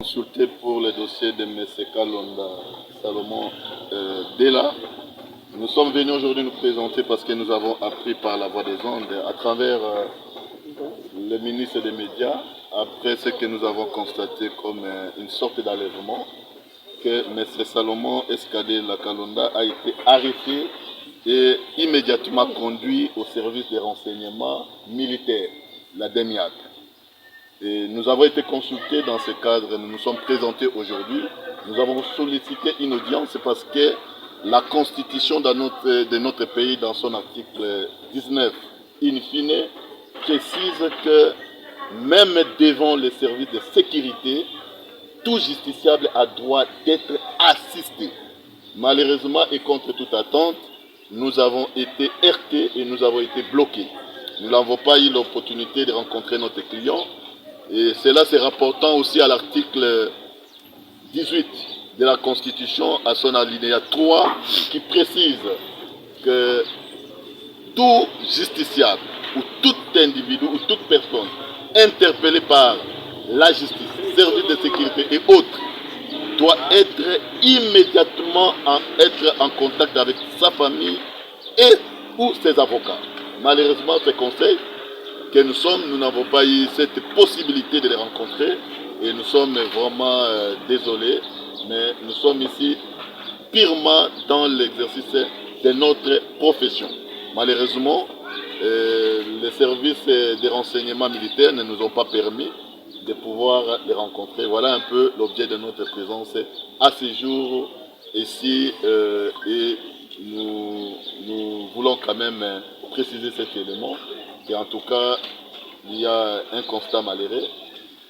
Consulté pour le dossier de M. Kalonda Salomon Dela. Nous sommes venus aujourd'hui nous présenter parce que nous avons appris par la voie des ondes à travers le ministre des Médias, après ce que nous avons constaté comme une sorte d'enlèvement, que M. Salomon Escadé Kalonda a été arrêté et immédiatement conduit au service des renseignements militaires, la DEMIAC. Et nous avons été consultés dans ce cadre, nous nous sommes présentés aujourd'hui. Nous avons sollicité une audience parce que la constitution de notre pays, dans son article 19, in fine, précise que même devant les services de sécurité, tout justiciable a droit d'être assisté. Malheureusement et contre toute attente, nous avons été heurtés et nous avons été bloqués. Nous n'avons pas eu l'opportunité de rencontrer notre client. Et cela se rapportant aussi à l'article 18 de la Constitution, à son alinéa 3, qui précise que tout justiciable ou tout individu ou toute personne interpellée par la justice, service de sécurité et autres doit être immédiatement en contact avec sa famille et ou ses avocats. Malheureusement, ce conseil que nous n'avons pas eu cette possibilité de les rencontrer et nous sommes vraiment désolés, mais nous sommes ici purement dans l'exercice de notre profession. Malheureusement, les services de renseignement militaire ne nous ont pas permis de pouvoir les rencontrer. Voilà un peu l'objet de notre présence à ce jour ici et nous voulons quand même préciser cet élément. Et en tout cas, il y a un constat malheureux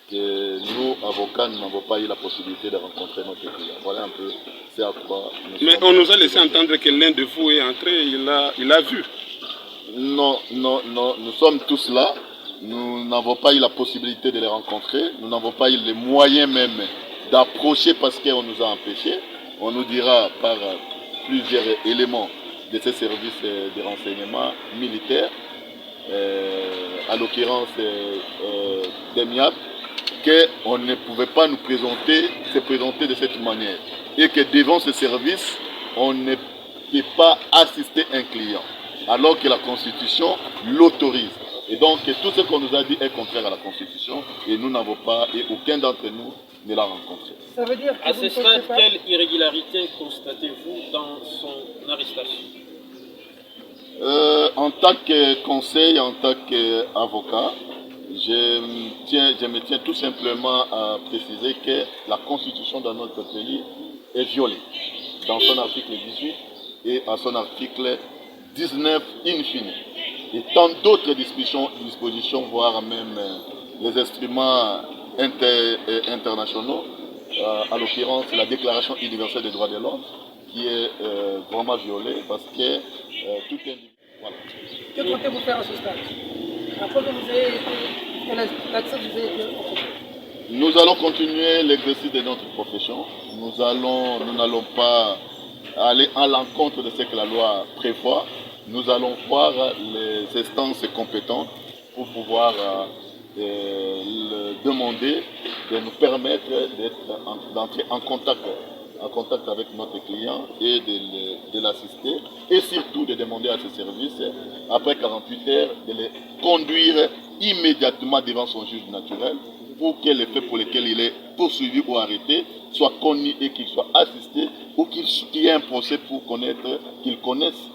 que nous, avocats, nous n'avons pas eu la possibilité de rencontrer notre client. Voilà un peu c'est à quoi nous Mais on nous a laissé entendre que l'un de vous est entré, il a vu. Non, nous sommes tous là. Nous n'avons pas eu la possibilité de les rencontrer. Nous n'avons pas eu les moyens même d'approcher parce qu'on nous a empêchés. On nous dira par plusieurs éléments de ces services de renseignement militaires, à l'occurrence d'EMIAP, qu'on ne pouvait pas se présenter de cette manière. Et que devant ce service, on ne peut pas assister un client, alors que la Constitution l'autorise. Et donc, tout ce qu'on nous a dit est contraire à la Constitution, et nous n'avons pas, et aucun d'entre nous ne l'a rencontré. Ça veut dire que à ce stade, quelle irrégularité constatez-vous dans son arrestation? En tant que conseil, en tant qu'avocat, je me tiens tout simplement à préciser que la Constitution de notre pays est violée dans son article 18 et à son article 19 in fine. Et tant d'autres dispositions, voire même les instruments internationaux, à l'occurrence la Déclaration universelle des droits de l'homme, qui est vraiment violée parce que tout individu. Voilà. Que comptez-vous faire à ce stade? Après que vous ayez l'accès que vous avez été occupé. Nous allons continuer l'exercice de notre profession. Nous n'allons pas aller à l'encontre de ce que la loi prévoit. Nous allons voir les instances compétentes pour pouvoir demander de nous permettre d'entrer en contact avec notre client et de l'assister et surtout de demander à ce service, après 48 heures, de les conduire immédiatement devant son juge naturel pour que les faits pour lesquels il est poursuivi ou arrêté soient connus et qu'il soit assisté ou qu'il y ait un procès pour qu'il connaisse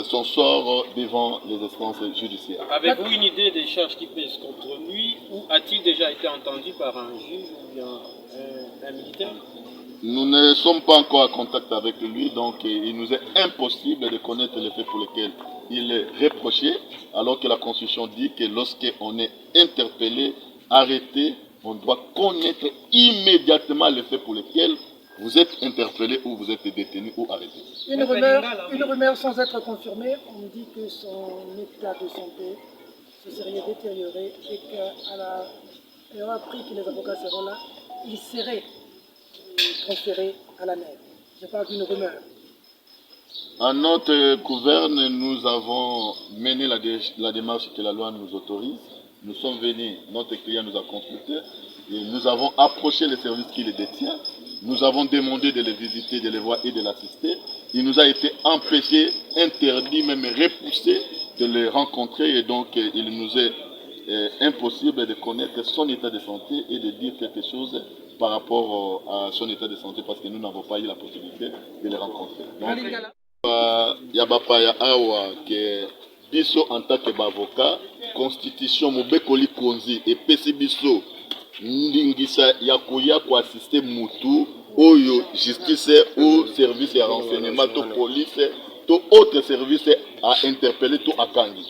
son sort devant les instances judiciaires. Avez-vous une idée des charges qui pèsent contre lui ou a-t-il déjà été entendu par un juge ou bien un militaire? Nous ne sommes pas encore en contact avec lui, donc il nous est impossible de connaître les faits pour lesquels il est reproché, alors que la Constitution dit que lorsqu'on est interpellé, arrêté, on doit connaître immédiatement les faits pour lesquels vous êtes interpellé ou vous êtes détenu ou arrêté. Une rumeur sans être confirmée, on me dit que son état de santé se serait détérioré et qu'ayant appris que les avocats seront là, il serait transféré à la mer. Je parle d'une rumeur. En notre gouverne, nous avons mené la démarche que la loi nous autorise nous sommes venus, notre client nous a consulté et nous avons approché les services qui les détient. Nous avons demandé de les visiter, de les voir et de l'assister. Il nous a été empêché, interdit, même repoussé de les rencontrer et donc il nous est impossible de connaître son état de santé et de dire quelque chose par rapport à son état de santé parce que nous n'avons pas eu la possibilité de les rencontrer. Donc, Yabapaya Awa, que biso en tant qu'avocat, constitution Mobekoli Konzi et PC biso, Ndingisa Yakoya pour assister Moutou, Oyo justice ou service de renseignement, to police, to autre service à interpeller, to akangi.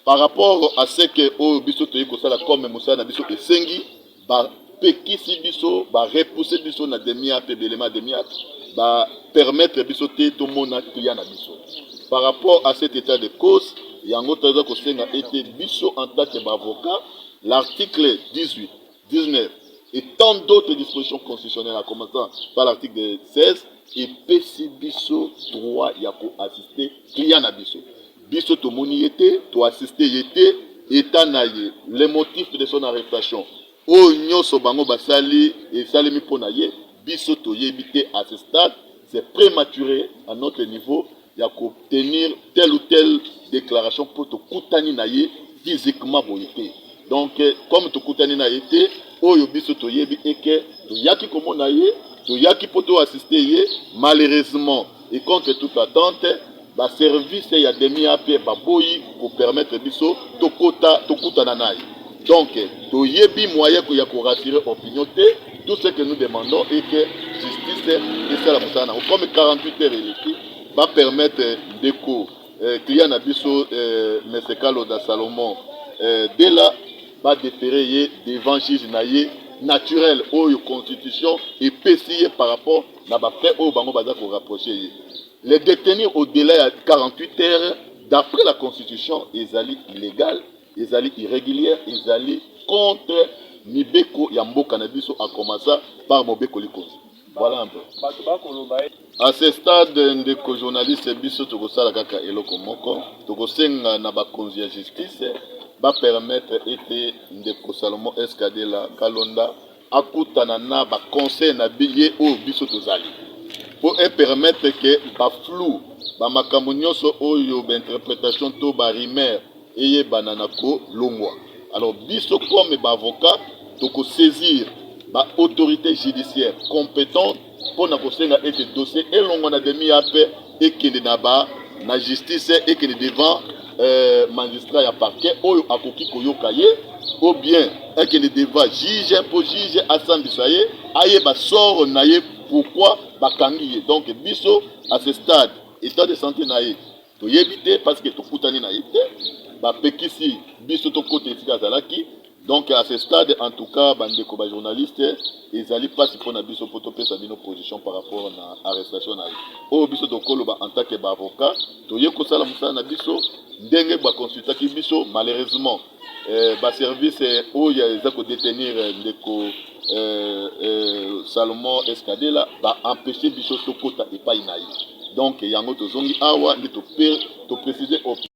Par rapport à ce que Oyo biso toye kosala comme Moussa na biso esengi, ba pekisi biso, ba repousser biso na demi-ape, belema demi-ape, ba permettre biso te to mona client na biso. Par rapport à cet état de cause, yango toza kosenga été biso en tant qu'avocat, l'article 18, 19 et tant d'autres dispositions constitutionnelles, en commençant par l'article 16, et pesi biso droit ya ko assister client na biso. Biso to moni yete, to assister yete, état na ye, les motifs de son arrestation. O nyoso bango basali et salimi pona ye, biso to yebite à ce stade, c'est prématuré à notre niveau. Il y a obtenir telle ou telle déclaration pour te koutani na ye physiquement boyete. Donc comme te koutani na yete, oyo biso to yebi eke to yaki komo na ye, to yaki poto assister ye, malheureusement et contre toute attente, ba service ya demi ape ba boyi pour permettre biso to kota to koutana na ye. Donc to yebi moyen ko ya ko rassurer opinion te, tout ce que nous demandons est que justice et ça la mutana comme 48 heures ici va permettre d'éco client Nabiso Mesekalo da Salomon dès là va déférer devant juge naïe naturel ou constitution et PCI par rapport à ba fait au bango baza ko rapprocher les détenus au-delà de 48 heures d'après la constitution ils allaient illégal ils allaient irréguliers ils allaient contre Mibeko Yambo Canabiso a commencé par Mobeko Likonzi. Voilà un peu. À ce stade, ndeko journaliste biso tokosala kaka eloko moko, tokosenga na bakonzi ya justice ba permettre ete ndeko Salomon Eskadela Kalonda akutana na ba conseil na biye o biso tozali. Pour permettre que ba flou, ba makambo nyonso oyo ba interprétation to ba rimer eye bananako longwa. Alors biso comme ba avocat toko saisir ba autorité judiciaire compétente pour na kosenga ete dossier elongo na demi ape ekende na ba na justice ekende devant magistrat ya parquet oyo akoki koyoka ye ou bien ekende devant juge pour juge asambisa ye aye ba sort na ye pourquoi bakangi ye. Donc biso à ce stade état de santé na ye to yebite parce que to kutani na ye ba pekisi biso to côté esika zalaki. Donc à ce stade, en tout cas, bandeko ba journaliste, ils allaient pas si pour biso pour topé sa bino position par rapport à l'arrestation na. O biso to koloba en tant que avocat, to yeko sala musala na biso, ndenge ba consulta ki biso malheureusement ba service o ya ezako détenir ndeko Salomon Eskadela ba empêcher biso to kota et pas inaï. Donc yango to zongi awa ndi to préciser